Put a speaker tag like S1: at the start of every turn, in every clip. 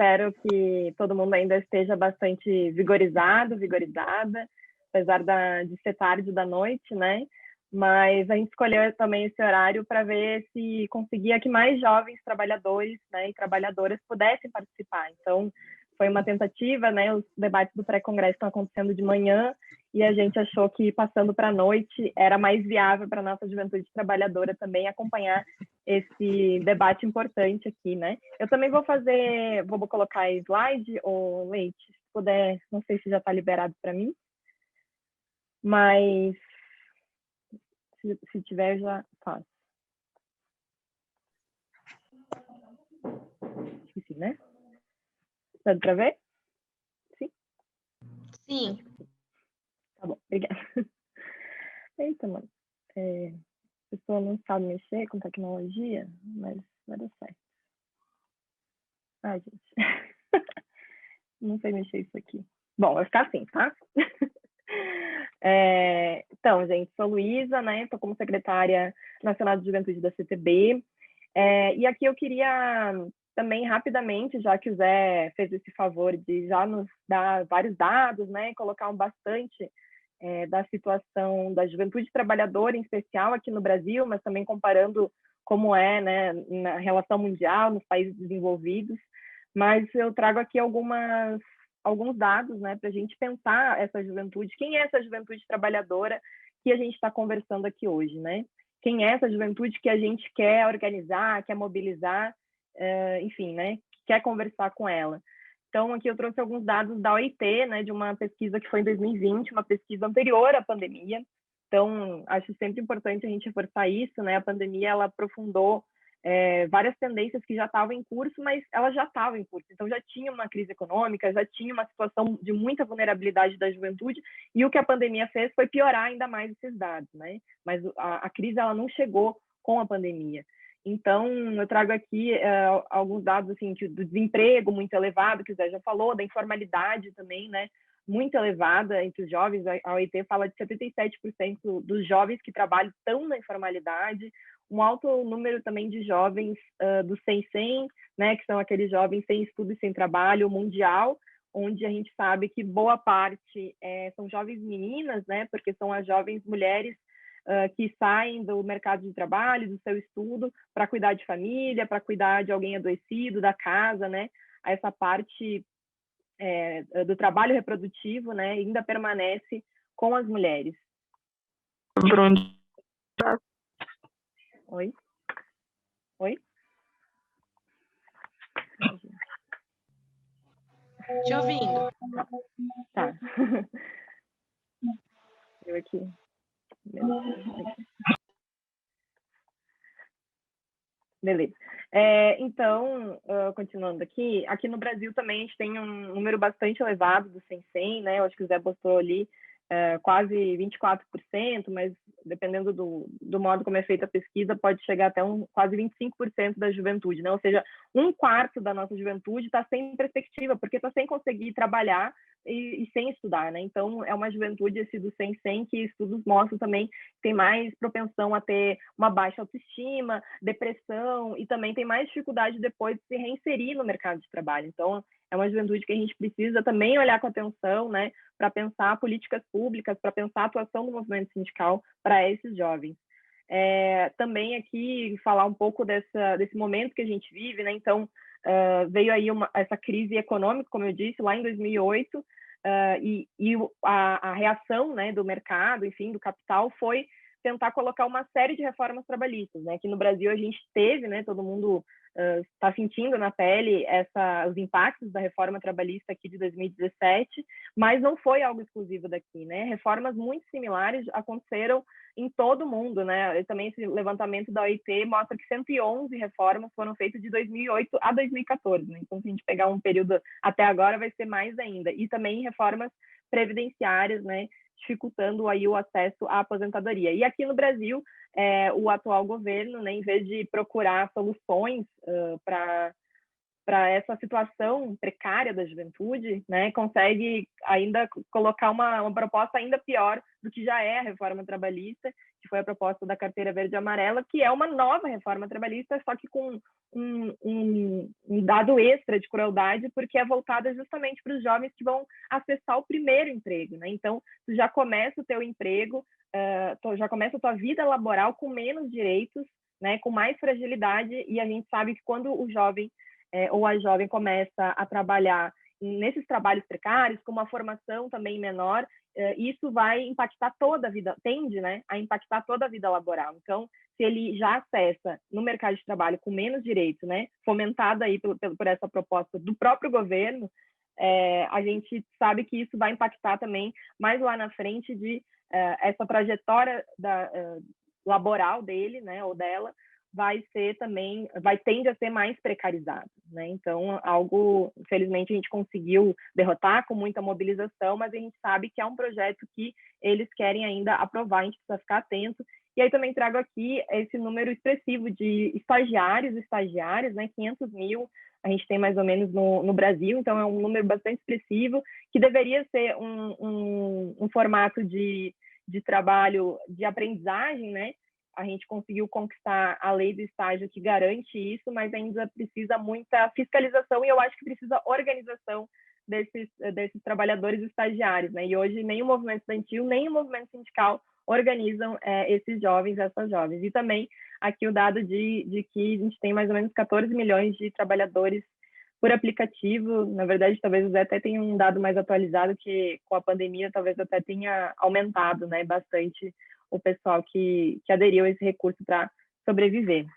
S1: espero que todo mundo ainda esteja bastante vigorizado, vigorizada, apesar de ser tarde da noite, né? Mas a gente escolheu também esse horário para ver se conseguia que mais jovens trabalhadores, né, e trabalhadoras pudessem participar. Então, foi uma tentativa, né? Os debates do pré-congresso estão acontecendo de manhã e a gente achou que passando para a noite era mais viável para a nossa juventude trabalhadora também acompanhar esse debate importante aqui, né? Eu também vou colocar slide, ou Leite, se puder, não sei se já está liberado para mim, mas se tiver, já faço. Esqueci, né? Dá para ver? Sim?
S2: Sim.
S1: Tá bom, obrigada. Eita, mano. A pessoa não sabe mexer com tecnologia, mas vai dar certo. Ai, gente. Não sei mexer isso aqui. Bom, vai ficar assim, tá? Então, gente, sou Luísa, né? Estou como secretária nacional de juventude da CTB. E aqui eu queria também rapidamente, já que o Zé fez esse favor de já nos dar vários dados, né? Colocar bastante da situação da juventude trabalhadora, em especial aqui no Brasil, mas também comparando como é, né, na relação mundial, nos países desenvolvidos. Mas eu trago aqui alguns dados, né, para a gente pensar essa juventude. Quem é essa juventude trabalhadora que a gente está conversando aqui hoje, né? Quem é essa juventude que a gente quer organizar, quer mobilizar, enfim, né? Quer conversar com ela. Então, aqui eu trouxe alguns dados da OIT, né, de uma pesquisa que foi em 2020, uma pesquisa anterior à pandemia. Então, acho sempre importante a gente reforçar isso, né? A pandemia, ela aprofundou várias tendências que já estavam em curso, mas elas já estavam em curso. Então, já tinha uma crise econômica, já tinha uma situação de muita vulnerabilidade da juventude, e o que a pandemia fez foi piorar ainda mais esses dados, né? Mas a crise, ela não chegou com a pandemia. Então, eu trago aqui alguns dados assim, do desemprego muito elevado, que o Zé já falou, da informalidade também, né? Muito elevada entre os jovens. A OIT fala de 77% dos jovens que trabalham estão na informalidade, um alto número também de jovens do 100-100, né, que são aqueles jovens sem estudo e sem trabalho mundial, onde a gente sabe que boa parte são jovens meninas, né, porque são as jovens mulheres que saem do mercado de trabalho, do seu estudo, para cuidar de família, para cuidar de alguém adoecido, da casa, né, essa parte do trabalho reprodutivo, né, ainda permanece com as mulheres. Oi? Oi?
S2: Te ouvindo.
S1: Tá. Eu aqui. Beleza. Então, continuando aqui no Brasil também a gente tem um número bastante elevado do 100-100, né? Eu acho que o Zé postou ali quase 24%, mas dependendo do modo como é feita a pesquisa, pode chegar até quase 25% da juventude, né? Ou seja, um quarto da nossa juventude está sem perspectiva, porque está sem conseguir trabalhar e sem estudar, né? Então, é uma juventude esse do 100-100 que estudos mostram também tem mais propensão a ter uma baixa autoestima, depressão, e também tem mais dificuldade depois de se reinserir no mercado de trabalho. Então, é uma juventude que a gente precisa também olhar com atenção, né, para pensar políticas públicas, para pensar a atuação do movimento sindical para esses jovens. Também aqui falar um pouco desse momento que a gente vive, né? Então, veio aí essa crise econômica, como eu disse, lá em 2008, e a reação, né, do mercado, enfim, do capital, foi tentar colocar uma série de reformas trabalhistas, né? Aqui no Brasil a gente teve, né, todo mundo está sentindo na pele os impactos da reforma trabalhista aqui de 2017, mas não foi algo exclusivo daqui, né? Reformas muito similares aconteceram em todo o mundo, né? E também esse levantamento da OIT mostra que 111 reformas foram feitas de 2008 a 2014, né? Então, se a gente pegar um período até agora, vai ser mais ainda. E também reformas previdenciárias, né? Dificultando aí o acesso à aposentadoria. E aqui no Brasil, o atual governo, né, em vez de procurar soluções para essa situação precária da juventude, né, consegue ainda colocar uma proposta ainda pior do que já é a reforma trabalhista, que foi a proposta da Carteira Verde e Amarela, que é uma nova reforma trabalhista, só que com um dado extra de crueldade, porque é voltada justamente para os jovens que vão acessar o primeiro emprego, né? Então, tu já começa o teu emprego, já começa a tua vida laboral com menos direitos, né? Com mais fragilidade, e a gente sabe que quando o jovem ou a jovem começa a trabalhar nesses trabalhos precários, com uma formação também menor, isso vai impactar toda a vida, tende, né, a impactar toda a vida laboral. Então, se ele já acessa no mercado de trabalho com menos direitos, né, fomentado aí por essa proposta do próprio governo, a gente sabe que isso vai impactar também mais lá na frente de essa trajetória laboral dele, né, ou dela, tende a ser mais precarizado, né? Então, algo, infelizmente, a gente conseguiu derrotar com muita mobilização, mas a gente sabe que é um projeto que eles querem ainda aprovar, a gente precisa ficar atento. E aí também trago aqui esse número expressivo de estagiários e estagiárias, né? 500 mil, a gente tem mais ou menos no Brasil, então é um número bastante expressivo, que deveria ser um formato de trabalho, de aprendizagem, né? A gente conseguiu conquistar a lei do estágio que garante isso, mas ainda precisa muita fiscalização e eu acho que precisa organização desses trabalhadores estagiários, né? E hoje nem o movimento estudantil, nem o movimento sindical organizam esses jovens, essas jovens. E também aqui o dado de que a gente tem mais ou menos 14 milhões de trabalhadores por aplicativo. Na verdade, talvez o Zé até tenha um dado mais atualizado, que com a pandemia talvez até tenha aumentado, né, bastante o pessoal que aderiu a esse recurso para sobreviver.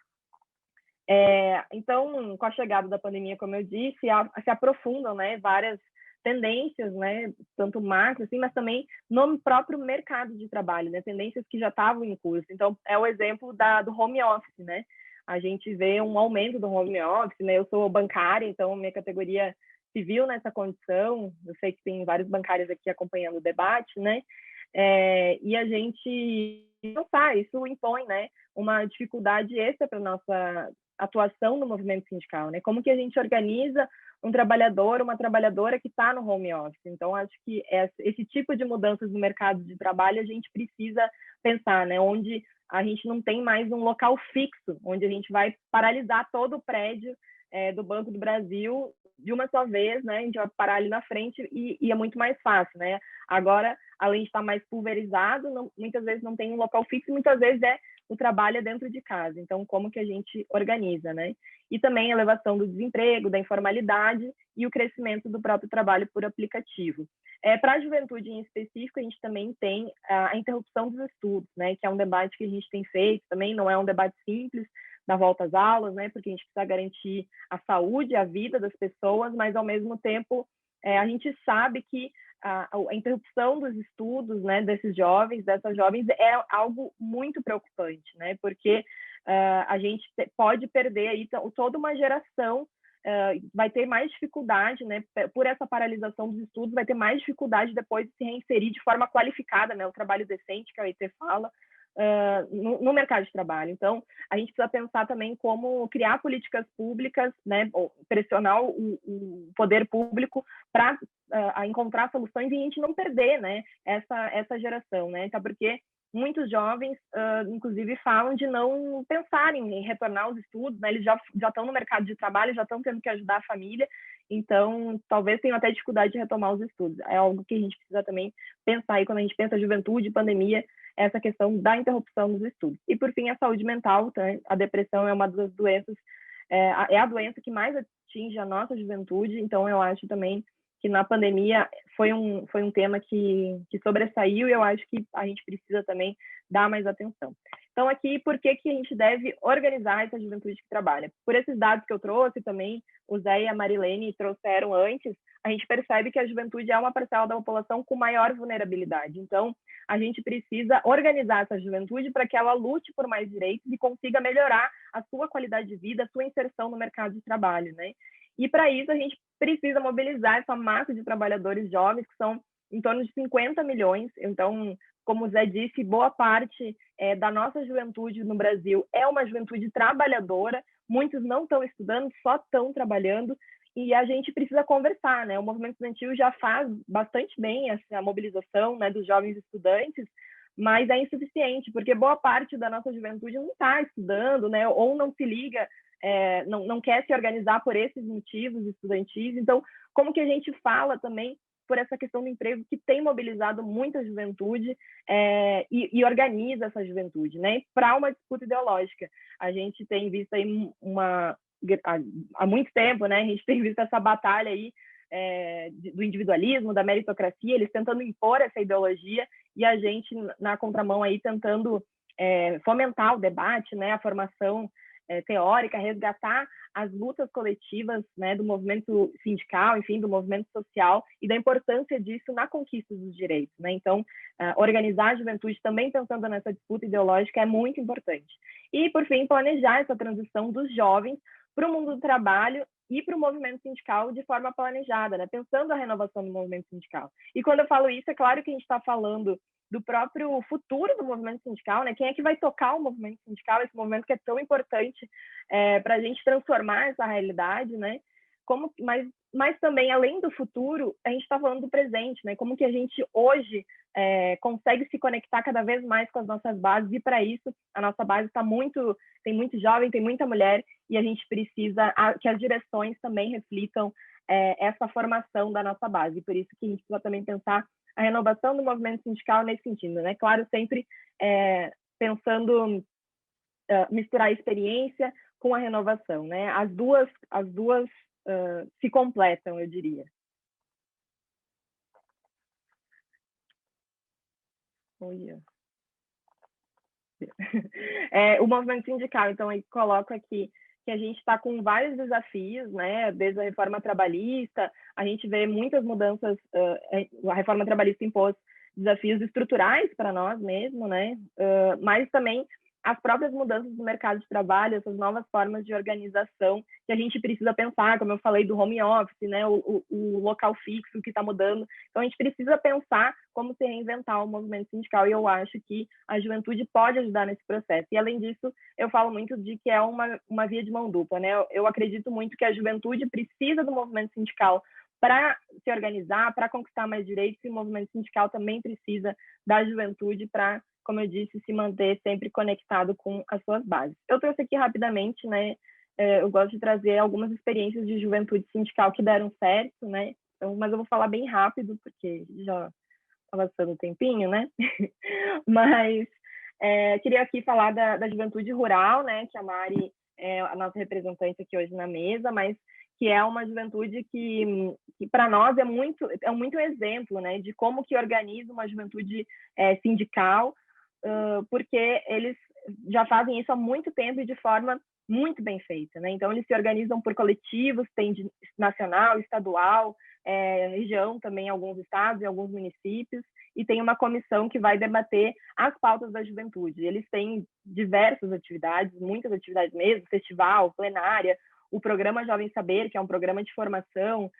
S1: Então, com a chegada da pandemia, como eu disse, se aprofundam, né, várias tendências, né, tanto macro, assim, mas também no próprio mercado de trabalho, né, tendências que já estavam em curso. Então, é o exemplo do home office, né? A gente vê um aumento do home office, né? Eu sou bancária, então minha categoria se viu nessa condição. Eu sei que tem vários bancários aqui acompanhando o debate, né? E a gente pensar, isso impõe, né, uma dificuldade extra para nossa atuação no movimento sindical, né? Como que a gente organiza um trabalhador, uma trabalhadora que está no home office? Então, acho que esse tipo de mudanças no mercado de trabalho a gente precisa pensar, né? Onde a gente não tem mais um local fixo, onde a gente vai paralisar todo o prédio do Banco do Brasil de uma só vez, né? A gente vai parar ali na frente e é muito mais fácil, né? Agora, além de estar mais pulverizado, muitas vezes não tem um local fixo, muitas vezes o trabalho é dentro de casa. Então, como que a gente organiza, né? E também a elevação do desemprego, da informalidade e o crescimento do próprio trabalho por aplicativo. Para a juventude em específico, a gente também tem a interrupção dos estudos, né? Que é um debate que a gente tem feito também, não é um debate simples, da volta às aulas, né? Porque a gente precisa garantir a saúde, a vida das pessoas, mas ao mesmo tempo a gente sabe que a interrupção dos estudos, né, desses jovens, dessas jovens, é algo muito preocupante, né? Porque a gente pode perder aí toda uma geração, vai ter mais dificuldade, né? Por essa paralisação dos estudos, vai ter mais dificuldade depois de se reinserir de forma qualificada, né? O trabalho decente que a OIT fala, no mercado de trabalho. Então, a gente precisa pensar também como criar políticas públicas, né, pressionar o poder público para encontrar soluções e a gente não perder, né, essa geração, né, até porque muitos jovens, inclusive, falam de não pensarem em retornar aos estudos, né, eles já estão no mercado de trabalho, já estão tendo que ajudar a família, então talvez tenham até dificuldade de retomar os estudos. É algo que a gente precisa também pensar aí quando a gente pensa juventude, pandemia, essa questão da interrupção dos estudos. E, por fim, a saúde mental, tá? A depressão é uma das doenças, é a doença que mais atinge a nossa juventude, então eu acho também que na pandemia foi um tema que sobressaiu e eu acho que a gente precisa também dar mais atenção. Então, aqui, por que a gente deve organizar essa juventude que trabalha? Por esses dados que eu trouxe também, o Zé e a Marilene trouxeram antes, a gente percebe que a juventude é uma parcela da população com maior vulnerabilidade. Então, a gente precisa organizar essa juventude para que ela lute por mais direitos e consiga melhorar a sua qualidade de vida, a sua inserção no mercado de trabalho, né? E para isso a gente precisa mobilizar essa massa de trabalhadores jovens, que são em torno de 50 milhões. Então, como o Zé disse, boa parte da nossa juventude no Brasil é uma juventude trabalhadora, muitos não estão estudando, só estão trabalhando, e a gente precisa conversar, né? O movimento estudantil já faz bastante bem essa mobilização, né, dos jovens estudantes, mas é insuficiente, porque boa parte da nossa juventude não está estudando, né, ou não se liga, não quer se organizar por esses motivos estudantis. Então, como que a gente fala também por essa questão do emprego que tem mobilizado muita juventude e organiza essa juventude, né, para uma disputa ideológica. A gente tem visto aí há muito tempo, né, a gente tem visto essa batalha aí do individualismo, da meritocracia, eles tentando impor essa ideologia e a gente na contramão aí tentando fomentar o debate, né, a formação teórica, resgatar as lutas coletivas, né, do movimento sindical, enfim, do movimento social e da importância disso na conquista dos direitos, né? Então, organizar a juventude também pensando nessa disputa ideológica é muito importante. E, por fim, planejar essa transição dos jovens para o mundo do trabalho e para o movimento sindical de forma planejada, né? Pensando a renovação do movimento sindical. E quando eu falo isso, é claro que a gente está falando do próprio futuro do movimento sindical, né? Quem é que vai tocar o movimento sindical, esse movimento que é tão importante para a gente transformar essa realidade, né? Mas também, além do futuro, a gente está falando do presente, né? Como que a gente hoje consegue se conectar cada vez mais com as nossas bases, e para isso a nossa base tem muito jovem, tem muita mulher, e a gente precisa que as direções também reflitam essa formação da nossa base. E por isso que a gente precisa também pensar a renovação do movimento sindical nesse sentido, né? Claro, sempre pensando misturar a experiência com a renovação, né? As duas se completam, eu diria. O movimento sindical, então, eu coloco aqui que a gente está com vários desafios, né? Desde a reforma trabalhista, a gente vê muitas mudanças, a reforma trabalhista impôs desafios estruturais para nós mesmo, né? Mas também as próprias mudanças do mercado de trabalho, essas novas formas de organização que a gente precisa pensar, como eu falei, do home office, né? O local fixo que está mudando. Então, a gente precisa pensar como se reinventar o movimento sindical, e eu acho que a juventude pode ajudar nesse processo. E, além disso, eu falo muito de que é uma via de mão dupla, né? Eu acredito muito que a juventude precisa do movimento sindical para se organizar, para conquistar mais direitos, e o movimento sindical também precisa da juventude para, como eu disse, se manter sempre conectado com as suas bases. Eu trouxe aqui rapidamente, né? Eu gosto de trazer algumas experiências de juventude sindical que deram certo, né? Então, mas eu vou falar bem rápido, porque já está passando um tempinho, né? Mas queria aqui falar da juventude rural, né? Que a Mari é a nossa representante aqui hoje na mesa, mas que é uma juventude que para nós é muito exemplo, né? De como que organiza uma juventude sindical, porque eles já fazem isso há muito tempo e de forma muito bem feita, né? Então, eles se organizam por coletivos, tem de nacional, estadual, região também, alguns estados e alguns municípios, e tem uma comissão que vai debater as pautas da juventude. Eles têm diversas atividades, muitas atividades mesmo, festival, plenária, o programa Jovem Saber, que é um programa de formação.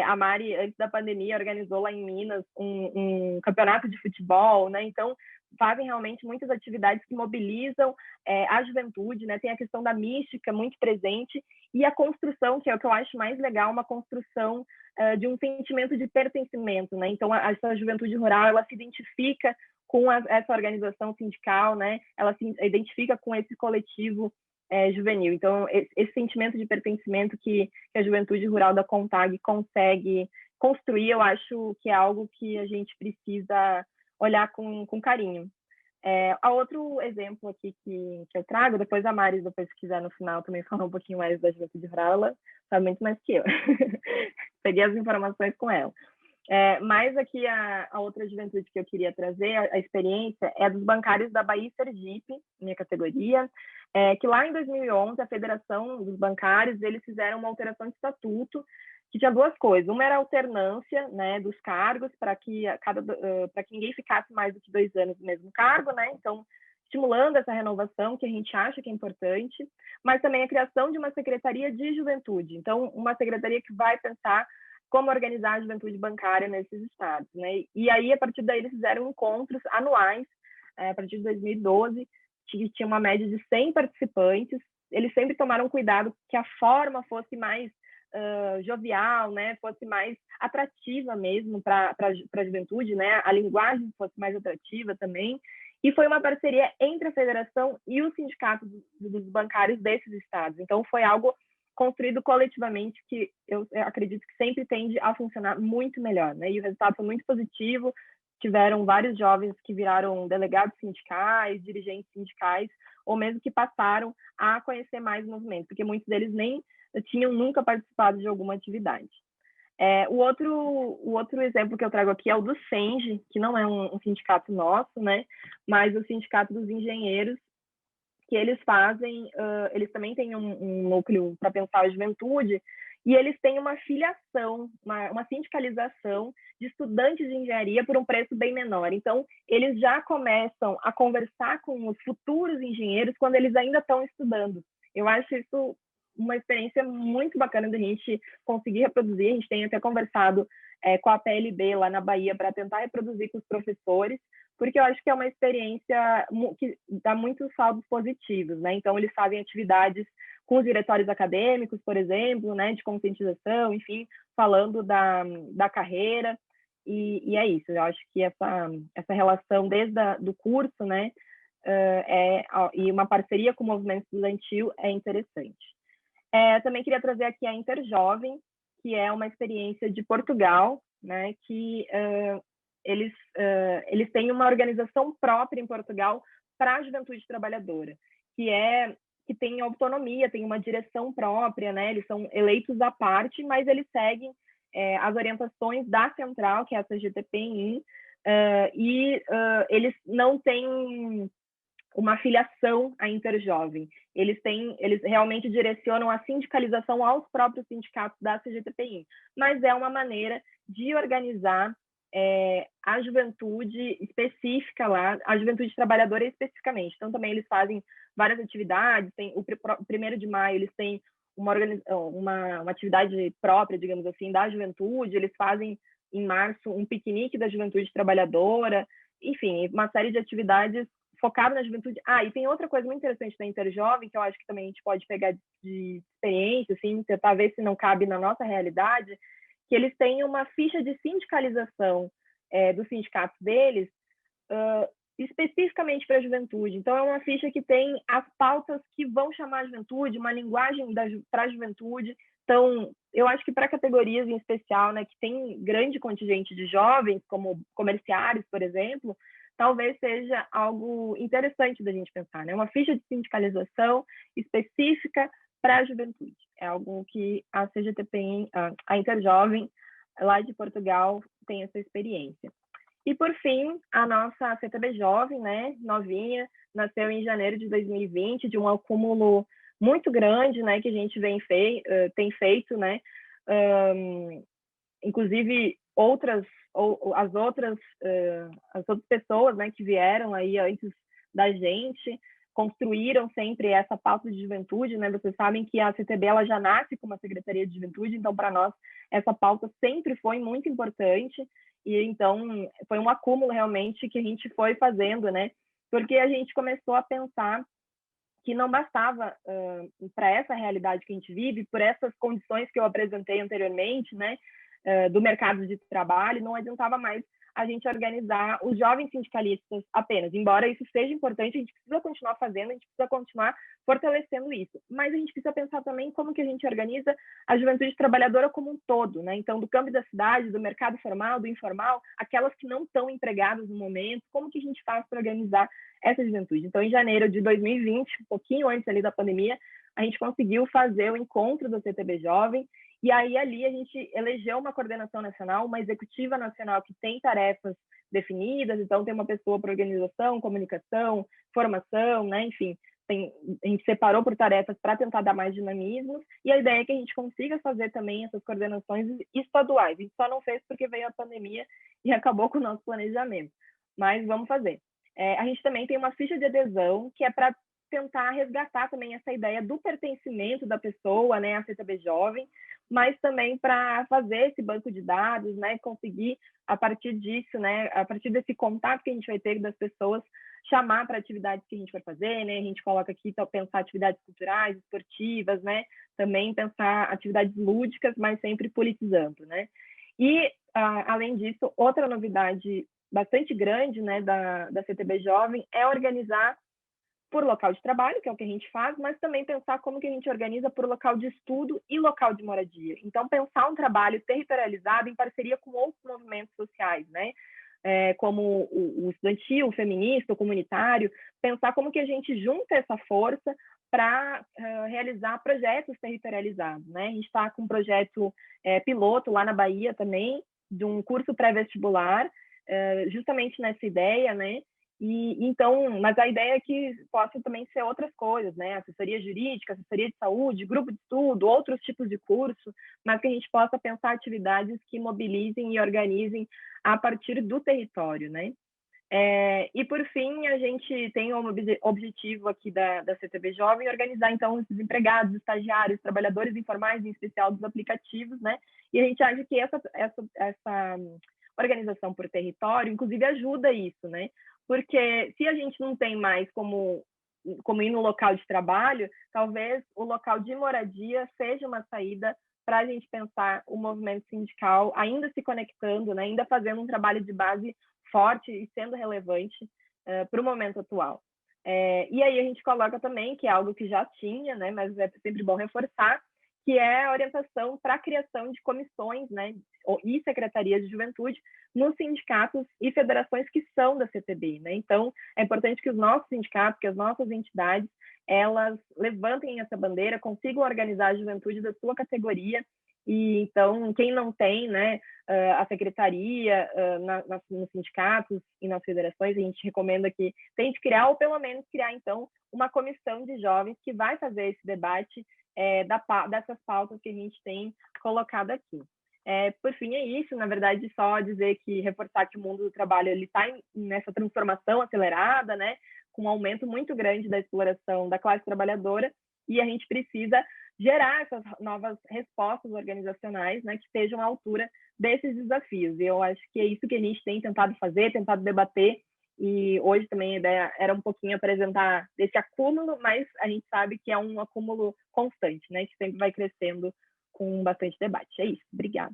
S1: A Mari, antes da pandemia, organizou lá em Minas um campeonato de futebol, né? Então, fazem realmente muitas atividades que mobilizam a juventude, né? Tem a questão da mística muito presente, e a construção, que é o que eu acho mais legal, uma construção de um sentimento de pertencimento, né? Então, essa juventude rural, ela se identifica com essa organização sindical, né? Ela se identifica com esse coletivo juvenil. Então, esse sentimento de pertencimento que a juventude rural da CONTAG consegue construir, eu acho que é algo que a gente precisa olhar com carinho. Há outro exemplo aqui que eu trago, depois a Mari, depois se quiser no final também falar um pouquinho mais da juventude rural, ela sabe muito mais que eu. Peguei as informações com ela. Mas aqui a outra juventude que eu queria trazer, a experiência, é dos bancários da Bahia e Sergipe, minha categoria, que lá em 2011 a Federação dos Bancários, eles fizeram uma alteração de estatuto que tinha duas coisas. Uma era a alternância, né, dos cargos, para que ninguém ficasse mais do que 2 anos no mesmo cargo, né? Então, estimulando essa renovação, que a gente acha que é importante, mas também a criação de uma secretaria de juventude. Então, uma secretaria que vai pensar como organizar a juventude bancária nesses estados, né? E aí, a partir daí, eles fizeram encontros anuais, a partir de 2012, que tinha uma média de 100 participantes. Eles sempre tomaram cuidado que a forma fosse mais jovial, né? Fosse mais atrativa mesmo para a juventude, né? A linguagem fosse mais atrativa também. que foi uma parceria entre a federação e o sindicato dos bancários desses estados. Então, foi algo construído coletivamente que eu acredito que sempre tende a funcionar muito melhor, né? E o resultado foi muito positivo. Tiveram vários jovens que viraram delegados sindicais, dirigentes sindicais, ou mesmo que passaram a conhecer mais o movimento, porque muitos deles nem tinham nunca participado de alguma atividade. O outro exemplo que eu trago aqui é o do SENGE, que não é um sindicato nosso, né? Mas o Sindicato dos Engenheiros, que eles fazem, eles também têm um núcleo para pensar a juventude, e eles têm uma filiação, uma sindicalização de estudantes de engenharia por um preço bem menor. Então, eles já começam a conversar com os futuros engenheiros quando eles ainda estão estudando. Eu acho isso uma experiência muito bacana da gente conseguir reproduzir. A gente tem até conversado com a PLB lá na Bahia para tentar reproduzir com os professores, porque eu acho que é uma experiência que dá muitos saldos positivos, né? Então, eles fazem atividades com os diretórios acadêmicos, por exemplo, né, de conscientização, enfim, falando da carreira, e é isso. Eu acho que essa relação desde do curso, né, e uma parceria com o movimento estudantil é interessante. Também queria trazer aqui a Interjovem, que é uma experiência de Portugal, né, que eles têm uma organização própria em Portugal para a juventude trabalhadora, que tem autonomia, tem uma direção própria, né? Eles são eleitos à parte, mas eles seguem as orientações da central, que é a CGTP-IN, eles não têm uma filiação à Interjovem. Eles realmente direcionam a sindicalização aos próprios sindicatos da CGTP-IN, mas é uma maneira de organizar a juventude específica lá, a juventude trabalhadora especificamente. Então, também eles fazem várias atividades, tem o 1º de maio, eles têm uma atividade própria, digamos assim, da juventude, eles fazem em março um piquenique da juventude trabalhadora, enfim, uma série de atividades focadas na juventude. E tem outra coisa muito interessante da Interjovem, que eu acho que também a gente pode pegar de experiência, assim, tentar ver se não cabe na nossa realidade, que eles têm uma ficha de sindicalização dos sindicatos deles, especificamente para a juventude. Então, é uma ficha que tem as pautas que vão chamar a juventude, uma linguagem para a juventude. Então, eu acho que para categorias em especial, né, que tem grande contingente de jovens, como comerciários, por exemplo, talvez seja algo interessante da gente pensar, né? Uma ficha de sindicalização específica para a juventude. É algo que a CGTP, a Interjovem, lá de Portugal, tem essa experiência. E, por fim, a nossa CTB Jovem, né, novinha, nasceu em janeiro de 2020, de um acúmulo muito grande, né, que a gente tem feito, né, inclusive as outras pessoas, né, que vieram aí antes da gente, construíram sempre essa pauta de juventude, né? Vocês sabem que a CTB ela já nasce com uma Secretaria de Juventude, então para nós essa pauta sempre foi muito importante, e então foi um acúmulo realmente que a gente foi fazendo, né? Porque a gente começou a pensar que não bastava para essa realidade que a gente vive, por essas condições que eu apresentei anteriormente, né, do mercado de trabalho, não adiantava mais a gente organizar os jovens sindicalistas apenas. Embora isso seja importante, a gente precisa continuar fazendo, a gente precisa continuar fortalecendo isso. Mas a gente precisa pensar também como que a gente organiza a juventude trabalhadora como um todo, né? Então, do campo da cidade, do mercado formal, do informal, aquelas que não estão empregadas no momento, como que a gente faz para organizar essa juventude? Então, em janeiro de 2020, um pouquinho antes ali da pandemia, a gente conseguiu fazer o encontro da CTB Jovem, e aí ali a gente elegeu uma coordenação nacional, uma executiva nacional que tem tarefas definidas, então tem uma pessoa para organização, comunicação, formação, né? Enfim, a gente separou por tarefas para tentar dar mais dinamismo, e a ideia é que a gente consiga fazer também essas coordenações estaduais. A gente só não fez porque veio a pandemia e acabou com o nosso planejamento, mas vamos fazer. A gente também tem uma ficha de adesão, que é para tentar resgatar também essa ideia do pertencimento da pessoa, né, à CTB Jovem, mas também para fazer esse banco de dados, né, conseguir, a partir disso, né, a partir desse contato que a gente vai ter das pessoas, chamar para atividades que a gente vai fazer, né, a gente coloca aqui para pensar atividades culturais, esportivas, né, também pensar atividades lúdicas, mas sempre politizando, né. E, além disso, outra novidade bastante grande, né, da CTB Jovem é organizar por local de trabalho, que é o que a gente faz, mas também pensar como que a gente organiza por local de estudo e local de moradia. Então, pensar um trabalho territorializado em parceria com outros movimentos sociais, né? Como o estudantil, o feminista, o comunitário, pensar como que a gente junta essa força para realizar projetos territorializados, né? A gente está com um projeto piloto lá na Bahia também, de um curso pré-vestibular, justamente nessa ideia, né? E então, mas a ideia é que possa também ser outras coisas, né? Assessoria jurídica, assessoria de saúde, grupo de estudo, outros tipos de curso, mas que a gente possa pensar atividades que mobilizem e organizem a partir do território, né? E por fim, a gente tem um objetivo aqui da CTB Jovem organizar então os desempregados, estagiários, trabalhadores informais, em especial dos aplicativos, né? E a gente acha que essa organização por território, inclusive, ajuda isso, né? Porque se a gente não tem mais como ir no local de trabalho, talvez o local de moradia seja uma saída para a gente pensar o movimento sindical ainda se conectando, né? Ainda fazendo um trabalho de base forte e sendo relevante para o momento atual. E aí a gente coloca também, que é algo que já tinha, né? Mas é sempre bom reforçar, que é a orientação para a criação de comissões, né? E secretarias de juventude nos sindicatos e federações que são da CTB, né? Então, é importante que os nossos sindicatos, que as nossas entidades, elas levantem essa bandeira, consigam organizar a juventude da sua categoria. E então, quem não tem, né, a secretaria nos sindicatos e nas federações, a gente recomenda que tente criar, ou pelo menos criar, então, uma comissão de jovens que vai fazer esse debate dessas pautas que a gente tem colocado aqui. Por fim, é isso. Na verdade, só dizer que, reforçar que o mundo do trabalho está nessa transformação acelerada, né, com um aumento muito grande da exploração da classe trabalhadora, e a gente precisa gerar essas novas respostas organizacionais, né, que estejam à altura desses desafios. E eu acho que é isso que a gente tem tentado fazer, tentado debater, e hoje também a ideia era um pouquinho apresentar esse acúmulo, mas a gente sabe que é um acúmulo constante, né, que sempre vai crescendo com bastante debate. É isso. Obrigada.